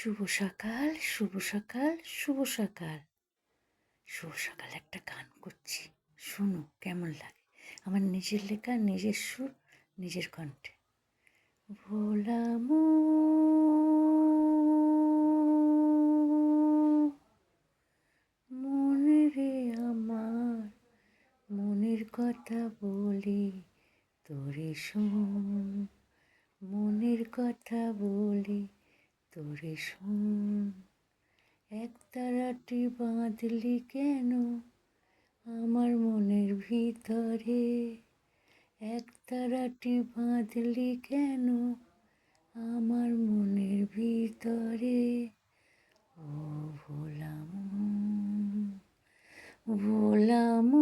শুভ সকাল, শুভ সকাল, শুভ সকাল। শুভ সকাল একটা গান করছি, শোনো কেমন লাগে। আমার নিজের লেখা, নিজের সুর, নিজের কণ্ঠে। ভোলা মনে রে আমার, মনের কথা বলি তোরে শোন, মনের কথা বলি তোরে শোন। এক তারাটি বাঁধলি কেন আমার মনের ভিতরে, এক তারাটি বাঁধলি কেন আমার মনের ভিতরে। ও ভোলা মন, ভোলা মন,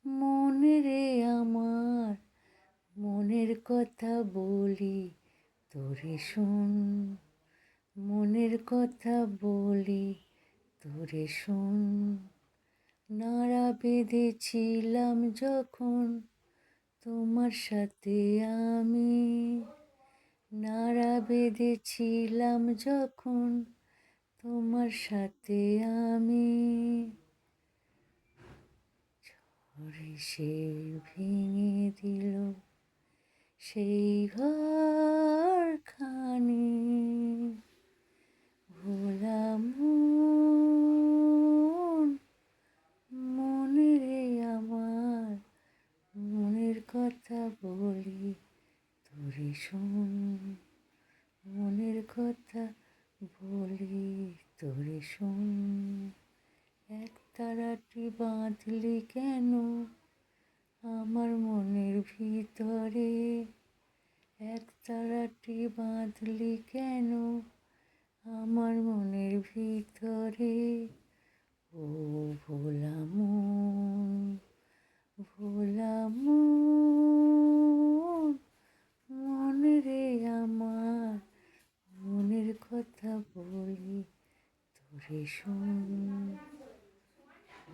মনে রে আমার, মনের কথা বলি তোরে শোন, মনের কথা বলি তোরে শোন। নাড়া বেঁধেছিলাম যখন তোমার সাথে আমি, নাড়া বেঁধেছিলাম যখন তোমার সাথে আমি। ঝড়ে সে ভেঙে দিল সেই ঘরখানি। ভোলা মন, মনে রে আমার, মনের কথা বলি তোরে শোন, মনের কথা বলি তোরে শোন। এক তারাটি বাঁধলি কেন আমার মনের ভিতরে, এক তারাটি বাঁধলি কেন আমার মনের ভিতরে। ও ভোলা মন, ভোলা মন, মনে রে আমার, মনের কথা বলি তোরে শোন।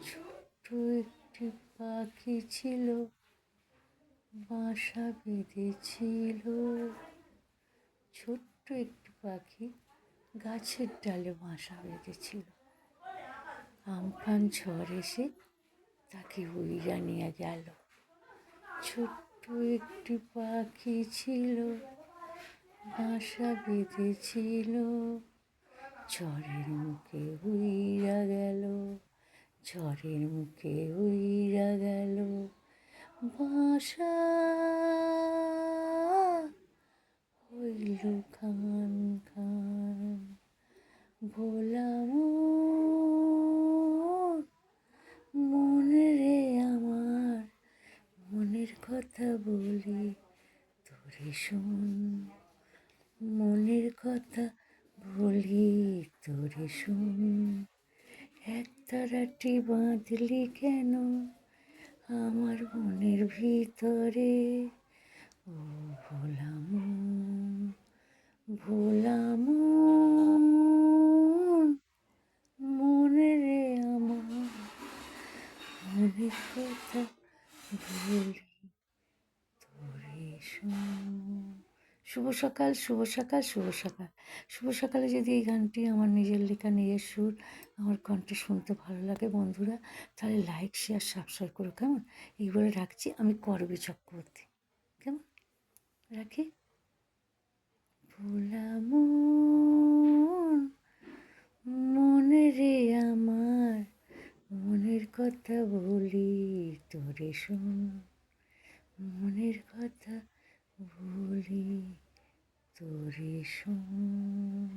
ছোট্ট একটি পাখি ছিল, বাসা বেঁধেছিল। ছোট্ট একটি পাখি গাছের ডালে বাসা বেঁধেছিল। আমফান ঝড় এসে তাকে উড়িয়ে নিয়ে গেল। ছোট্ট একটি পাখি ছিল, বাসা বেঁধেছিল। ঝড়ের মুখে উইরা গেল, ঝড়ের মুখে উইরা গেল। বাসা হইল খান খান। ভোলা মন, মনে রে আমার, মনের কথা বলি তোরে শোন, মনের কথা বলি তোরে শোন। এক তারাটি বাঁধলি কেন আমার মনের ভিতরে। ও ভোলা মন, ভোলা মন, মনে রে আমার, মনের কথা বলি তোরে শোন। শুভ সকাল, শুভ সকাল, শুভ সকাল। শুভ সকালে যদি এই গানটি আমার নিজের লেখা, নিজের সুর, আমার কণ্ঠে শুনতে ভালো লাগে বন্ধুরা, তাহলে লাইক, শেয়ার, সাবস্ক্রাইব করো কেমন। এই বলে রাখছি, আমি করবী চক্রবর্তী। কেমন রাখি। ভোলা মন, মনে রে আমার, মনের কথা বলি তোরে শোন, মনের কথা বলি তোরে শোন।